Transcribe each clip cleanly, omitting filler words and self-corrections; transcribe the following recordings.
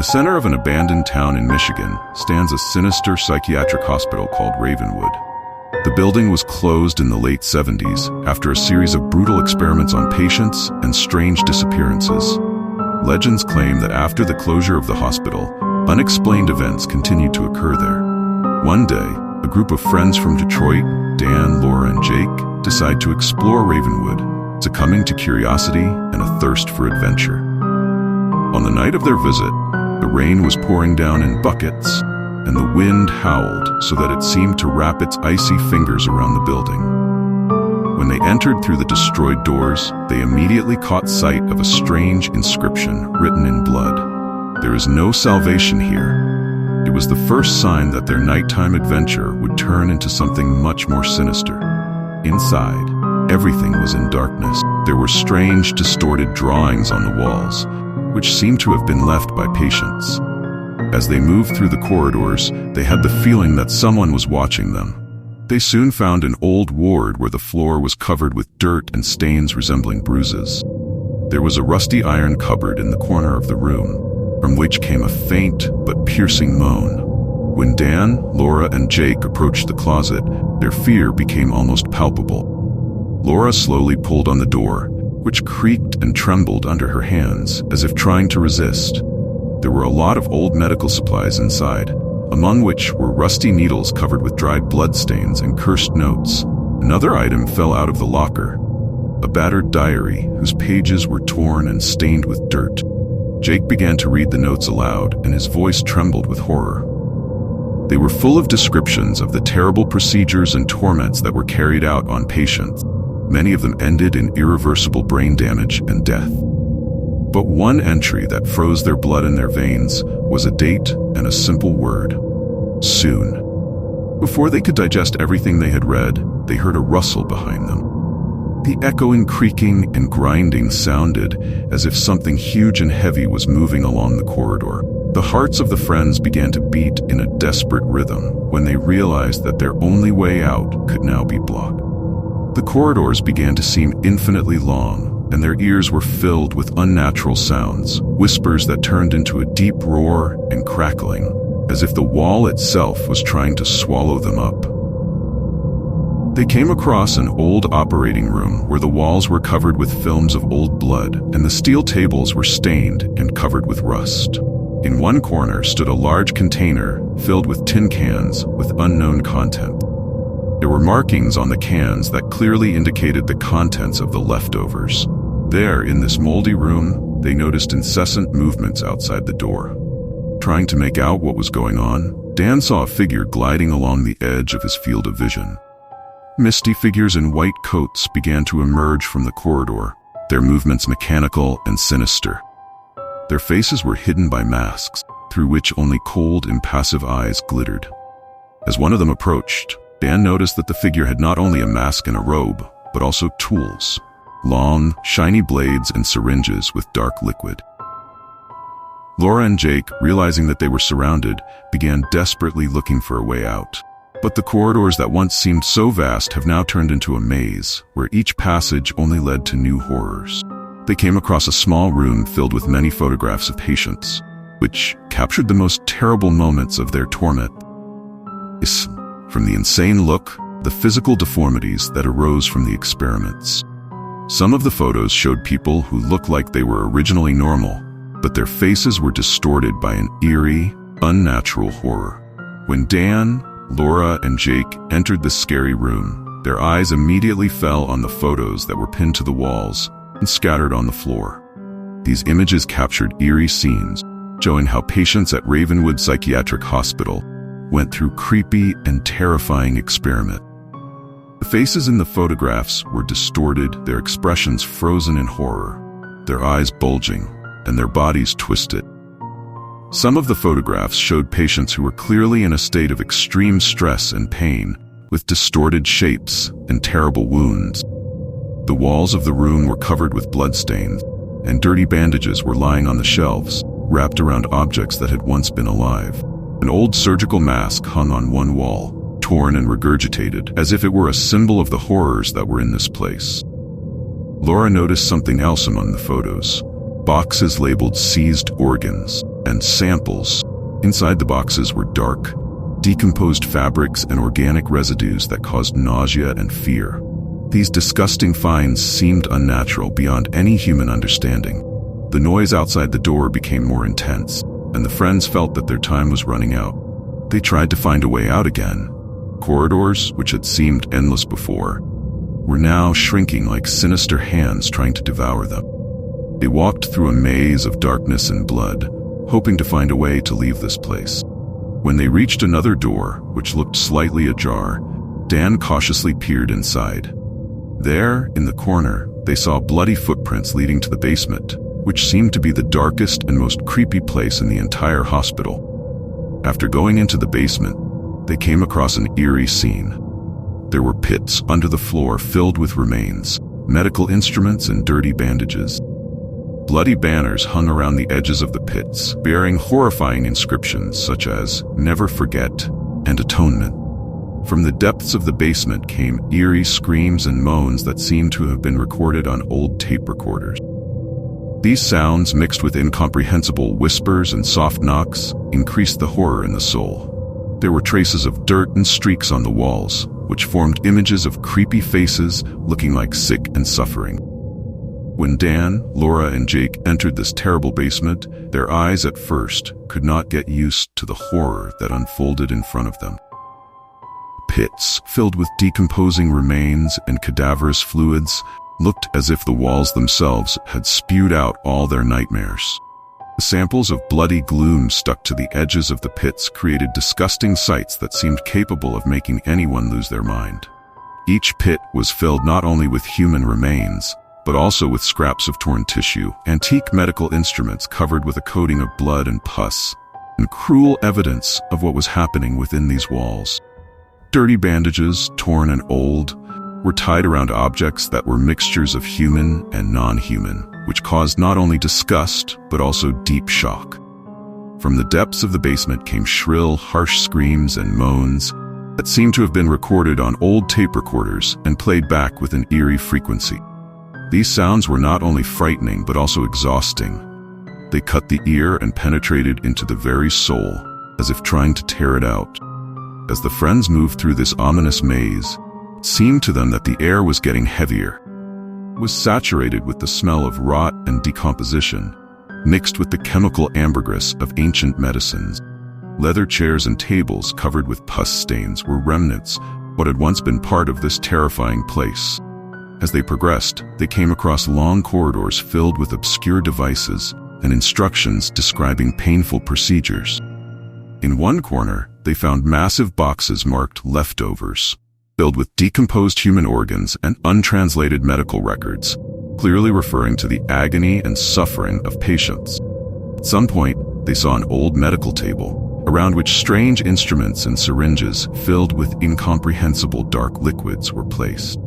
the center of an abandoned town in Michigan stands a sinister psychiatric hospital called Ravenwood. The building was closed in the late 70s after a series of brutal experiments on patients and strange disappearances. Legends claim that after the closure of the hospital, unexplained events continued to occur there. One day, a group of friends from Detroit, Dan, Laura, and Jake, decide to explore Ravenwood, succumbing to curiosity and a thirst for adventure. On the night of their visit, the rain was pouring down in buckets, and the wind howled so that it seemed to wrap its icy fingers around the building. When they entered through the destroyed doors, they immediately caught sight of a strange inscription written in blood. "There is no salvation here." It was the first sign that their nighttime adventure would turn into something much more sinister. Inside, everything was in darkness. There were strange, distorted drawings on the walls, which seemed to have been left by patients. As they moved through the corridors, they had the feeling that someone was watching them. They soon found an old ward where the floor was covered with dirt and stains resembling bruises. There was a rusty iron cupboard in the corner of the room, from which came a faint but piercing moan. When Dan, Laura, and Jake approached the closet, their fear became almost palpable. Laura slowly pulled on the door, which creaked and trembled under her hands as if trying to resist. There were a lot of old medical supplies inside, among which were rusty needles covered with dried bloodstains and cursed notes. Another item fell out of the locker, a battered diary whose pages were torn and stained with dirt. Jake began to read the notes aloud, and his voice trembled with horror. They were full of descriptions of the terrible procedures and torments that were carried out on patients. Many of them ended in irreversible brain damage and death. But one entry that froze their blood in their veins was a date and a simple word: soon. Before they could digest everything they had read, they heard a rustle behind them. The echoing creaking and grinding sounded as if something huge and heavy was moving along the corridor. The hearts of the friends began to beat in a desperate rhythm when they realized that their only way out could now be blocked. The corridors began to seem infinitely long, and their ears were filled with unnatural sounds, whispers that turned into a deep roar and crackling, as if the wall itself was trying to swallow them up. They came across an old operating room where the walls were covered with films of old blood, and the steel tables were stained and covered with rust. In one corner stood a large container filled with tin cans with unknown content. There were markings on the cans that clearly indicated the contents of the leftovers. There, in this moldy room, they noticed incessant movements outside the door. Trying to make out what was going on, Dan saw a figure gliding along the edge of his field of vision. Misty figures in white coats began to emerge from the corridor, their movements mechanical and sinister. Their faces were hidden by masks, through which only cold, impassive eyes glittered. As one of them approached, Dan noticed that the figure had not only a mask and a robe, but also tools. Long, shiny blades and syringes with dark liquid. Laura and Jake, realizing that they were surrounded, began desperately looking for a way out. But the corridors that once seemed so vast have now turned into a maze, where each passage only led to new horrors. They came across a small room filled with many photographs of patients, which captured the most terrible moments of their torment. From the insane look, the physical deformities that arose from the experiments. Some of the photos showed people who looked like they were originally normal, but their faces were distorted by an eerie, unnatural horror. When Dan, Laura, and Jake entered the scary room, their eyes immediately fell on the photos that were pinned to the walls and scattered on the floor. These images captured eerie scenes, showing how patients at Ravenwood Psychiatric Hospital went through creepy and terrifying experiment. The faces in the photographs were distorted, their expressions frozen in horror, their eyes bulging, and their bodies twisted. Some of the photographs showed patients who were clearly in a state of extreme stress and pain, with distorted shapes and terrible wounds. The walls of the room were covered with bloodstains, and dirty bandages were lying on the shelves, wrapped around objects that had once been alive. An old surgical mask hung on one wall, torn and regurgitated, as if it were a symbol of the horrors that were in this place. Laura noticed something else among the photos: boxes labeled seized organs. and samples. Inside the boxes were dark, decomposed fabrics and organic residues that caused nausea and fear. These disgusting finds seemed unnatural beyond any human understanding. The noise outside the door became more intense, and the friends felt that their time was running out. They tried to find a way out again. Corridors, which had seemed endless before, were now shrinking like sinister hands trying to devour them. They walked through a maze of darkness and blood, hoping to find a way to leave this place. When they reached another door, which looked slightly ajar, Dan cautiously peered inside. There, in the corner, they saw bloody footprints leading to the basement, which seemed to be the darkest and most creepy place in the entire hospital. After going into the basement, they came across an eerie scene. There were pits under the floor filled with remains, medical instruments, and dirty bandages. Bloody banners hung around the edges of the pits, bearing horrifying inscriptions such as "Never Forget" and "Atonement." From the depths of the basement came eerie screams and moans that seemed to have been recorded on old tape recorders. These sounds, mixed with incomprehensible whispers and soft knocks, increased the horror in the soul. There were traces of dirt and streaks on the walls, which formed images of creepy faces looking like sick and suffering. When Dan, Laura, and Jake entered this terrible basement, their eyes at first could not get used to the horror that unfolded in front of them. Pits filled with decomposing remains and cadaverous fluids looked as if the walls themselves had spewed out all their nightmares. The samples of bloody gloom stuck to the edges of the pits created disgusting sights that seemed capable of making anyone lose their mind. Each pit was filled not only with human remains, but also with scraps of torn tissue, antique medical instruments covered with a coating of blood and pus, and cruel evidence of what was happening within these walls. Dirty bandages, torn and old, were tied around objects that were mixtures of human and non-human, which caused not only disgust, but also deep shock. From the depths of the basement came shrill, harsh screams and moans that seemed to have been recorded on old tape recorders and played back with an eerie frequency. These sounds were not only frightening, but also exhausting. They cut the ear and penetrated into the very soul, as if trying to tear it out. As the friends moved through this ominous maze, it seemed to them that the air was getting heavier. It was saturated with the smell of rot and decomposition, mixed with the chemical ambergris of ancient medicines. Leather chairs and tables covered with pus stains were remnants of what had once been part of this terrifying place. As they progressed, they came across long corridors filled with obscure devices and instructions describing painful procedures. In one corner, they found massive boxes marked "Leftovers," filled with decomposed human organs and untranslated medical records, clearly referring to the agony and suffering of patients. At some point, they saw an old medical table, around which strange instruments and syringes filled with incomprehensible dark liquids were placed.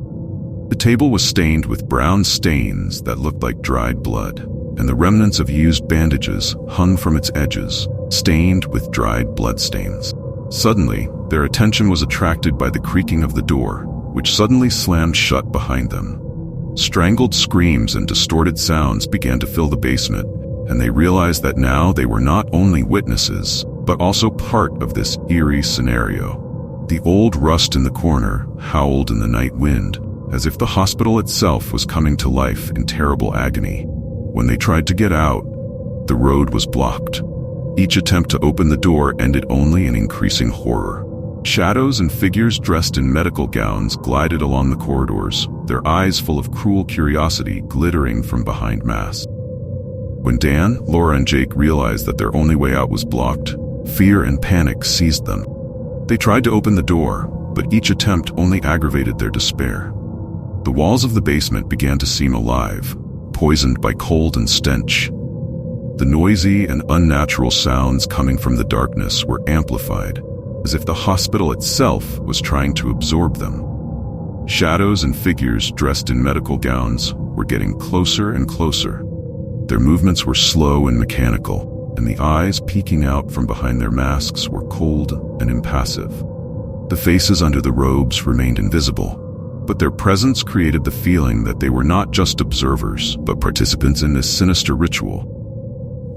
The table was stained with brown stains that looked like dried blood, and the remnants of used bandages hung from its edges, stained with dried bloodstains. Suddenly, their attention was attracted by the creaking of the door, which suddenly slammed shut behind them. Strangled screams and distorted sounds began to fill the basement, and they realized that now they were not only witnesses, but also part of this eerie scenario. The old rust in the corner howled in the night wind, as if the hospital itself was coming to life in terrible agony. When they tried to get out, the road was blocked. Each attempt to open the door ended only in increasing horror. Shadows and figures dressed in medical gowns glided along the corridors, their eyes full of cruel curiosity glittering from behind masks. When Dan, Laura, and Jake realized that their only way out was blocked, fear and panic seized them. They tried to open the door, but each attempt only aggravated their despair. The walls of the basement began to seem alive, poisoned by cold and stench. The noisy and unnatural sounds coming from the darkness were amplified, as if the hospital itself was trying to absorb them. Shadows and figures dressed in medical gowns were getting closer and closer. Their movements were slow and mechanical, and the eyes peeking out from behind their masks were cold and impassive. The faces under the robes remained invisible, but their presence created the feeling that they were not just observers, but participants in this sinister ritual.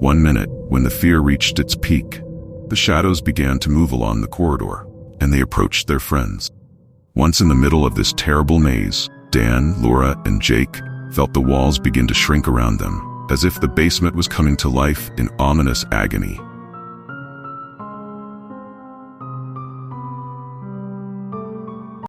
One minute, When the fear reached its peak, the shadows began to move along the corridor, and they approached their friends. Once in the middle of this terrible maze, Dan, Laura, and Jake felt the walls begin to shrink around them, as if the basement was coming to life in ominous agony.